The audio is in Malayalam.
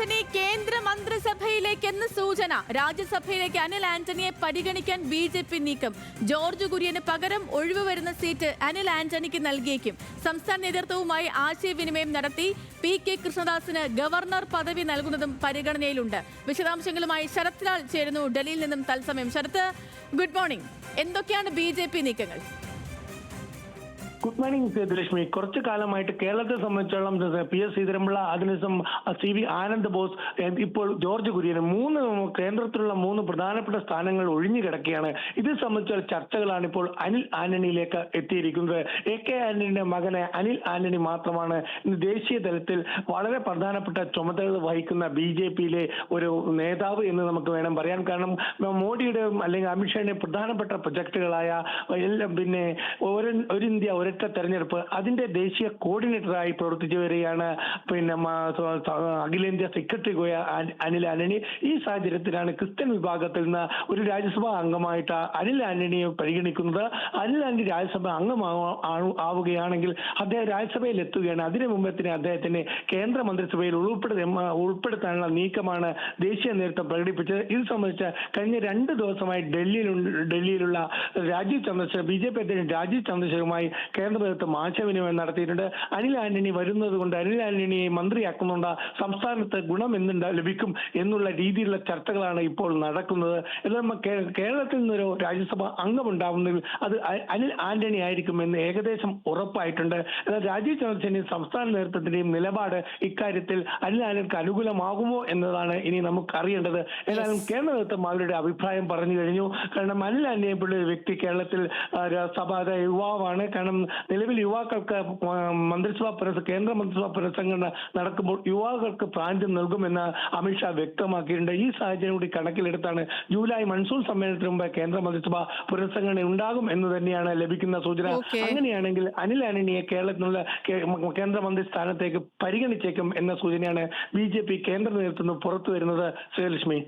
ആന്റണി കേന്ദ്ര മന്ത്രിസഭയിലേക്ക് എന്ന് സൂചന. രാജ്യസഭയിലേക്ക് അനിൽ ആന്റണിയെ പരിഗണിക്കാൻ ബി.ജെ.പി നീക്കം. ജോർജ് കുര്യന് പകരം ഒഴിവ് വരുന്ന സീറ്റ് അനിൽ ആന്റണിക്ക് നൽകിയേക്കും. സംസ്ഥാന നേതൃത്വവുമായി ആശയവിനിമയം നടത്തി. പി.കെ. കൃഷ്ണദാസിന് ഗവർണർ പദവി നൽകുന്നതും പരിഗണനയിലുണ്ട്. വിശദാംശങ്ങളുമായി ശരത് ലാൽ ചേരുന്നു ഡൽഹിയിൽ നിന്നും തത്സമയം. Sarath, good morning. എന്തൊക്കെയാണ് ബി.ജെ.പി നീക്കങ്ങൾ? Good morning Sethulakshmi. കുറച്ചു കാലമായിട്ട് കേരളത്തെ സംബന്ധിച്ചോളം പി.എസ്. ശ്രീധരൻപിള്ള, അതിനുശേഷം സി.വി. ആനന്ദ് ബോസ്, ഇപ്പോൾ ജോർജ് കുര്യന് കേന്ദ്രത്തിലുള്ള മൂന്ന് പ്രധാനപ്പെട്ട സ്ഥാനങ്ങൾ ഒഴിഞ്ഞു കിടക്കുകയാണ്. ഇത് സംബന്ധിച്ചുള്ള ചർച്ചകളാണ് ഇപ്പോൾ അനിൽ ആന്റണിയിലേക്ക് എത്തിയിരിക്കുന്നത്. എ.കെ. ആന്റണിയുടെ മകനെ അനിൽ ആന്റണി മാത്രമാണ് ദേശീയ തലത്തിൽ വളരെ പ്രധാനപ്പെട്ട ചുമതലകൾ വഹിക്കുന്ന ബി.ജെ.പിയിലെ ഒരു നേതാവ് എന്ന് നമുക്ക് വേണം പറയാൻ. കാരണം മോഡിയുടെ അല്ലെങ്കിൽ അമിത്ഷായുടെ പ്രധാനപ്പെട്ട പ്രൊജക്ടുകളായ പിന്നെ ഒരു ഇന്ത്യ ഒരൊറ്റ തെരഞ്ഞെടുപ്പ്, അതിന്റെ ദേശീയ കോർഡിനേറ്ററായി പ്രവർത്തിച്ചു വരികയാണ് പിന്നെ അഖിലേന്ത്യാ സെക്രട്ടറി അനിൽ ആന്റണി. ഈ സാഹചര്യത്തിലാണ് ക്രിസ്ത്യൻ വിഭാഗത്തിൽ നിന്ന് ഒരു രാജ്യസഭാ അംഗമായിട്ട് അനിൽ ആന്റണിയെ പരിഗണിക്കുന്നത്. അനിൽ ആന്റണി രാജ്യസഭ ആവുകയാണെങ്കിൽ അദ്ദേഹം രാജ്യസഭയിൽ എത്തുകയാണ്. അതിനു മുമ്പേ തന്നെ അദ്ദേഹത്തിന് കേന്ദ്ര മന്ത്രിസഭയിൽ ഉൾപ്പെടുത്താനുള്ള നീക്കമാണ് ദേശീയ നേതൃത്വം പ്രകടിപ്പിച്ചത്. ഇത് സംബന്ധിച്ച് കഴിഞ്ഞ 2 ദിവസമായി ഡൽഹിയിലുള്ള രാജീവ് ചന്ദ്രശേഖർ, ബി.ജെ.പി അധ്യക്ഷൻ രാജീവ് ചന്ദ്രശേഖറുമായി കേന്ദ്ര നേതൃത്വം ആശയവിനിമയം നടത്തിയിട്ടുണ്ട്. അനിൽ ആന്റണി വരുന്നത് കൊണ്ട് അനിൽ ആന്റണിയെ മന്ത്രിയാക്കുന്നുണ്ട്, സംസ്ഥാനത്ത് ഗുണം ലഭിക്കും എന്നുള്ള രീതിയിലുള്ള ചർച്ചകളാണ് ഇപ്പോൾ നടക്കുന്നത്. എന്നാൽ കേരളത്തിൽ നിന്നൊരു രാജ്യസഭ അംഗം ഉണ്ടാവുന്നതിൽ അത് അനിൽ ആന്റണി ആയിരിക്കുമെന്ന് ഏകദേശം ഉറപ്പായിട്ടുണ്ട്. എന്നാൽ രാജീവ് ചന്ദ്രശേഖരൻ സംസ്ഥാന നേതൃത്വത്തിന്റെയും നിലപാട് ഇക്കാര്യത്തിൽ അനിൽ ആന്റണിക്ക് അനുകൂലമാകുമോ എന്നതാണ് ഇനി നമുക്ക് അറിയേണ്ടത്. ഏതായാലും കേന്ദ്ര നേതൃത്വം അവരുടെ അഭിപ്രായം പറഞ്ഞു കഴിഞ്ഞു. കാരണം അനിൽ ആന്റണിയെ പോലുള്ള ഒരു വ്യക്തി കേരളത്തിൽ യുവാവാണ്. കാരണം നിലവിൽ യുവാക്കൾക്ക് കേന്ദ്ര മന്ത്രിസഭാ പുനഃസംഘടന നടക്കുമ്പോൾ യുവാക്കൾക്ക് പ്രാതിനിധ്യം നൽകുമെന്ന് അമിത്ഷാ വ്യക്തമാക്കിയിട്ടുണ്ട്. ഈ സാഹചര്യം കൂടി കണക്കിലെടുത്താണ് ജൂലൈ മൺസൂൺ സമ്മേളനത്തിന് മുമ്പ് കേന്ദ്ര മന്ത്രിസഭാ പുനഃസംഘടന ഉണ്ടാകും എന്ന് തന്നെയാണ് ലഭിക്കുന്ന സൂചന. അങ്ങനെയാണെങ്കിൽ അനിൽ ആന്റണിയെ കേരളത്തിലുള്ള കേന്ദ്രമന്ത്രി സ്ഥാനത്തേക്ക് പരിഗണിച്ചേക്കും എന്ന സൂചനയാണ് ബി.ജെ.പി കേന്ദ്ര നേതൃത്വം പുറത്തു വരുന്നത്. ശ്രീലക്ഷ്മി.